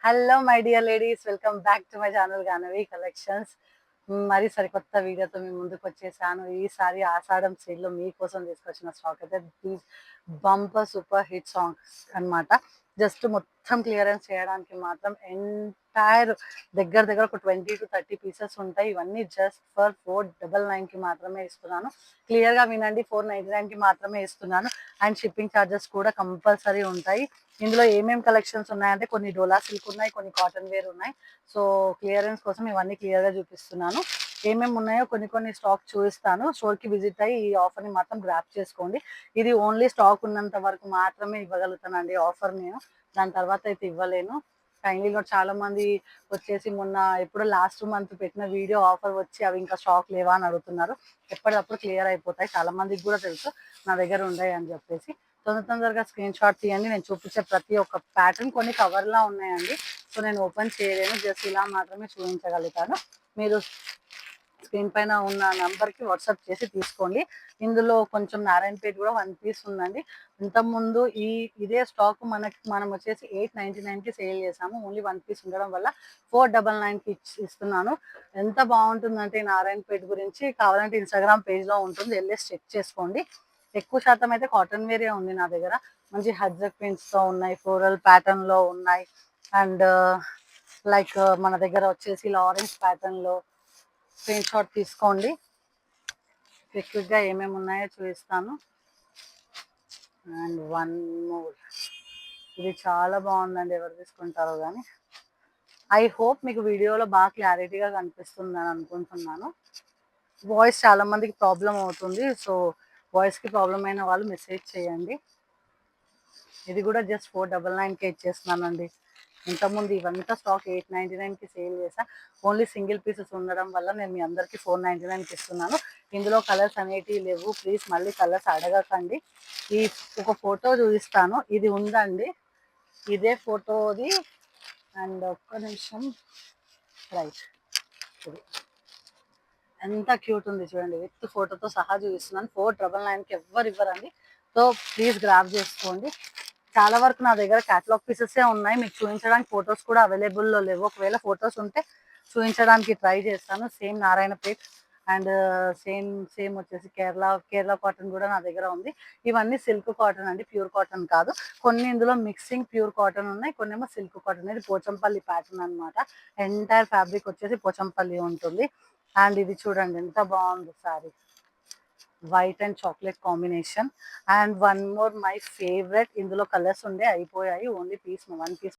Hello my dear ladies, welcome back to my channel గానవి collections. మరి సరికొత్త వీడియోతో మీ ముందుకు వచ్చేసాను. ఈసారి ఆషాఢం సేల్లో మీకోసం తీసుకొచ్చిన స్టాక్ అయితే these bumper super hit songs అన్నమాట. జస్ట్ మొత్తం క్లియరెన్స్ చేయడానికి మాత్రం ఎంటైర్ దగ్గర దగ్గర ఒక 20 to 30 పీసెస్ ఉంటాయి. ఇవన్నీ జస్ట్ ఫర్ 499కి మాత్రమే ఇస్తున్నాను. క్లియర్గా వినండి, 499కి మాత్రమే ఇస్తున్నాను. అండ్ షిప్పింగ్ ఛార్జెస్ కూడా కంపల్సరీ ఉంటాయి. ఇందులో ఏమేం కలెక్షన్స్ ఉన్నాయంటే కొన్ని డోలా సిల్క్ ఉన్నాయి, కొన్ని కాటన్ వేర్ ఉన్నాయి. సో క్లియరెన్స్ కోసం ఇవన్నీ క్లియర్గా చూపిస్తున్నాను. ఏమేమి ఉన్నాయో కొన్ని స్టాక్ చూపిస్తాను. స్టోర్కి విజిట్ అయ్యి ఈ ఆఫర్ని మాత్రం గ్రాప్ చేసుకోండి. ఇది ఓన్లీ స్టాక్ ఉన్నంత వరకు మాత్రమే ఇవ్వగలుగుతానండి ఆఫర్ నేను. దాని తర్వాత అయితే ఇవ్వలేను. Kindly note. చాలా మంది వచ్చేసి మొన్న ఎప్పుడో లాస్ట్ మంత్ పెట్టిన వీడియో ఆఫర్ వచ్చి అవి ఇంకా స్టాక్ లేవా అని అడుగుతున్నారు. ఎప్పటికప్పుడు క్లియర్ అయిపోతాయి. చాలా మందికి కూడా తెలుసు నా దగ్గర ఉన్నాయి అని చెప్పేసి. తొందరగా స్క్రీన్ షాట్ తీయండి. నేను చూపించే ప్రతి ఒక్క ప్యాటర్న్ కొన్ని కవర్లా ఉన్నాయండి. సో నేను ఓపెన్ చేయలేను, జస్ట్ ఇలా మాత్రమే చూపించగలుగుతాను. మీరు స్క్రీన్ పైన ఉన్న నంబర్కి వాట్సాప్ చేసి తీసుకోండి. ఇందులో కొంచెం నారాయణపేట కూడా 1 పీస్ ఉందండి. ఇంతకుముందు ఇదే స్టాక్ మనం వచ్చేసి 899కి సేల్ చేసాము. ఓన్లీ 1 పీస్ ఉండడం వల్ల 499కి ఇస్తున్నాను. ఎంత బాగుంటుందంటే నారాయణపేట గురించి కావాలంటే ఇన్స్టాగ్రామ్ పేజ్లో ఉంటుంది, వెళ్ళేసి చెక్ చేసుకోండి. ఎక్కువ శాతం అయితే కాటన్ వేరే ఉంది నా దగ్గర. మంచి హజ్జక్ ప్రింట్స్తో ఉన్నాయి, ఫ్లోరల్ ప్యాటర్న్లో ఉన్నాయి. అండ్ లైక్ మన దగ్గర వచ్చేసి ఆరెంజ్ ప్యాటర్న్లో. స్క్రీన్ షాట్ తీసుకోండి. క్విక్గా ఏమేమి ఉన్నాయో చూపిస్తాను. అండ్ వన్ మోర్, ఇది చాలా బాగుందండి, ఎవరు తీసుకుంటారో కానీ. ఐ హోప్ మీకు వీడియోలో బాగా క్లారిటీగా కనిపిస్తుందని అనుకుంటున్నాను. వాయిస్ చాలా మందికి ప్రాబ్లం అవుతుంది. సో వాయిస్కి ప్రాబ్లం అయిన వాళ్ళు మెసేజ్ చేయండి. ఇది కూడా జస్ట్ 499కే ఇచ్చేస్తున్నానండి. ఇంతకుముందు ఇవంతా స్టాక్ 899కి సేల్ చేసా. ఓన్లీ సింగిల్ పీసెస్ ఉండడం వల్ల నేను మీ అందరికీ 499కి ఇస్తున్నాను. ఇందులో కలర్స్ అనేటివి లేవు. ప్లీజ్ మళ్ళీ కలర్స్ అడగకండి. ఈ ఒక ఫోటో చూపిస్తాను, ఇది ఉందండి, ఇదే ఫోటోది. అండ్ ఒక్క నిమిషం, రైట్, ఇది ఎంత క్యూట్ ఉంది చూడండి. విత్ ఫోటోతో సహా చూపిస్తున్నాను. 499కి ఎవ్వరు ఇవ్వరండి. సో ప్లీజ్ గ్రాబ్ చేసుకోండి. చాలా వరకు నా దగ్గర క్యాటలాగ్ పీసెసే ఉన్నాయి. మీకు చూపించడానికి ఫొటోస్ కూడా అవైలబుల్లో లేవు. ఒకవేళ ఫొటోస్ ఉంటే చూపించడానికి ట్రై చేస్తాను. సేమ్ నారాయణపేట్ అండ్ సేమ్ వచ్చేసి కేరళ కాటన్ కూడా నా దగ్గర ఉంది. ఇవన్నీ సిల్క్ కాటన్ అండి, ప్యూర్ కాటన్ కాదు. కొన్ని ఇందులో మిక్సింగ్ ప్యూర్ కాటన్ ఉన్నాయి, కొన్ని ఏమో సిల్క్ కాటన్. ఇది పోచంపల్లి ప్యాటర్న్ అనమాట. ఎంటైర్ ఫ్యాబ్రిక్ వచ్చేసి పోచంపల్లి ఉంటుంది. అండ్ ఇది చూడండి ఎంత బాగుంది sorry, white and chocolate combination. And one more my favourite, ఇందులో కలర్స్ ఉండే అయిపోయాయి, ఓన్లీ 1 పీస్